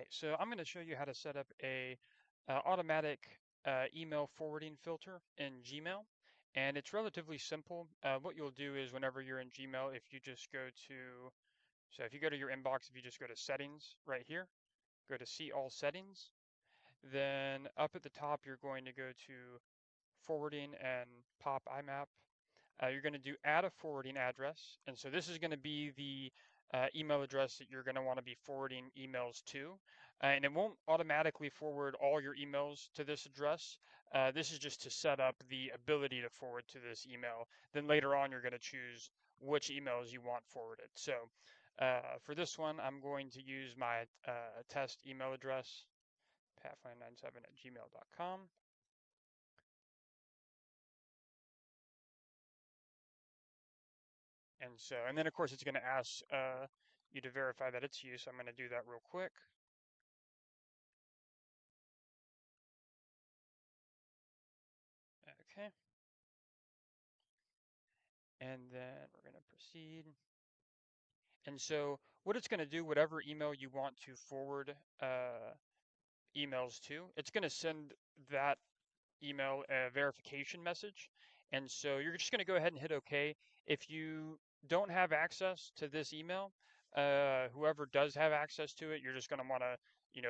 right, so I'm going to show you how to set up a automatic email forwarding filter in Gmail, and it's relatively simple. What you'll do is whenever you're in Gmail, if you just go to, so if you go to your inbox, if you just go to settings right here, go to see all settings, then up at the top you're going to go to forwarding and pop IMAP. You're going to do add a forwarding address. And so this is going to be the email address that you're going to want to be forwarding emails to. And it won't automatically forward all your emails to this address. This is just to set up the ability to forward to this email. Then later on, you're going to choose which emails you want forwarded. So for this one, I'm going to use my test email address, pathfinder97@gmail.com. And then of course it's going to ask you to verify that it's you. So I'm going to do that real quick. Okay. And then we're going to proceed. And so what it's going to do, whatever email you want to forward emails to, it's going to send that email a verification message. And so you're just going to go ahead and hit OK. If you don't have access to this email, whoever does have access to it, you're just going to want to,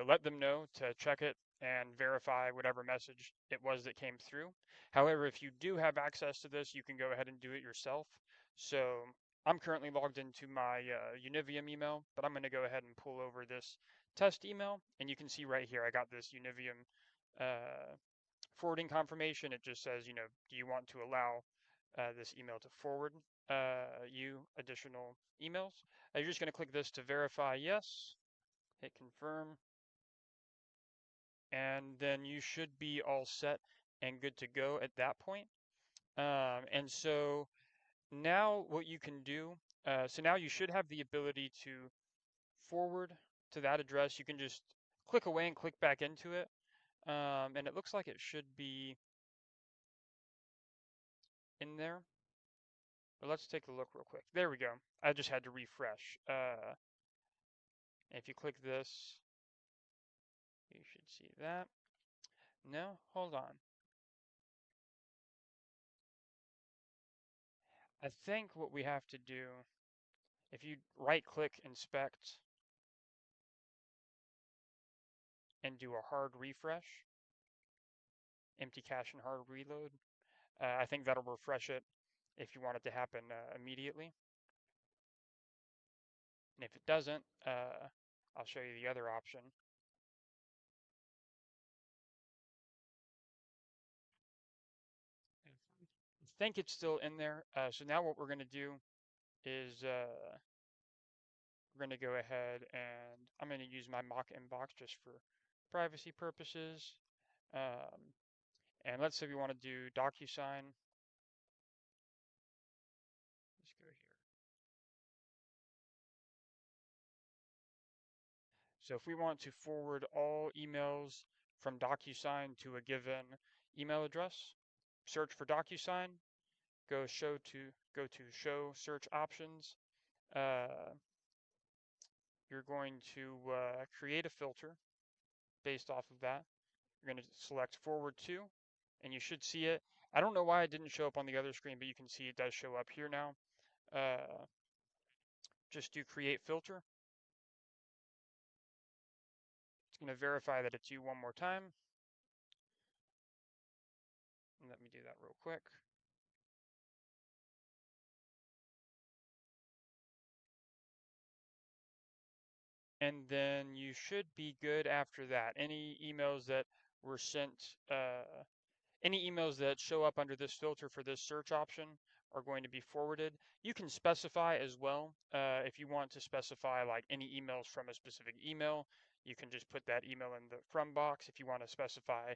let them know to check it and verify whatever message it was that came through. However, if you do have access to this, you can go ahead and do it yourself. So I'm currently logged into my Univium email, but I'm going to go ahead and pull over this test email, and you can see right here I got this Univium forwarding confirmation. It just says, do you want to allow this email to forward you additional emails? You're just going to click this to verify yes, hit confirm, and then you should be all set and good to go at that point. And so now what you can do, so now you should have the ability to forward to that address. You can just click away and click back into it. And it looks like it should be in there. But let's take a look real quick. There we go. I just had to refresh. If you click this, you should see that. No, hold on. I think what we have to do, if you right click inspect and do a hard refresh, empty cache and hard reload, I think that'll refresh it if you want it to happen immediately. And if it doesn't, I'll show you the other option. I think it's still in there. So now what we're going to do is we're going to go ahead and I'm going to use my mock inbox just for privacy purposes. And let's say we want to do DocuSign. Let's go here. So if we want to forward all emails from DocuSign to a given email address, search for DocuSign, go to show search options. You're going to create a filter based off of that. You're going to select forward to, and you should see it. I don't know why it didn't show up on the other screen, but you can see it does show up here now. Just do create filter. It's going to verify that it's you one more time. And let me do that real quick. And then you should be good after that. Any emails that were sent, any emails that show up under this filter for this search option are going to be forwarded. You can specify as well if you want to specify like any emails from a specific email. You can just put that email in the from box. If you want to specify,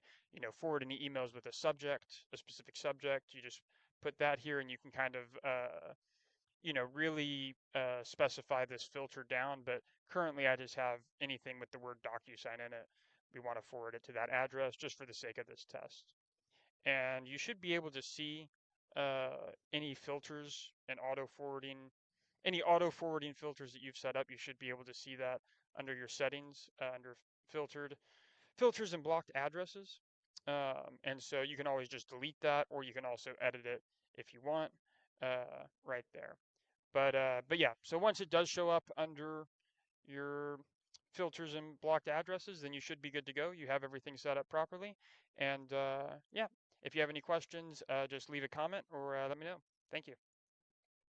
forward any emails with a subject, a specific subject, you just put that here, and you can kind of really specify this filter down. But currently, I just have anything with the word DocuSign in it. We want to forward it to that address just for the sake of this test. And you should be able to see any filters and auto forwarding any auto forwarding filters that you've set up, you should be able to see that under your settings, under filtered filters and blocked addresses. And so you can always just delete that, or you can also edit it if you want, right there. But yeah, so once it does show up under your filters and blocked addresses, then you should be good to go. You have everything set up properly. And yeah, if you have any questions, just leave a comment or let me know. Thank you.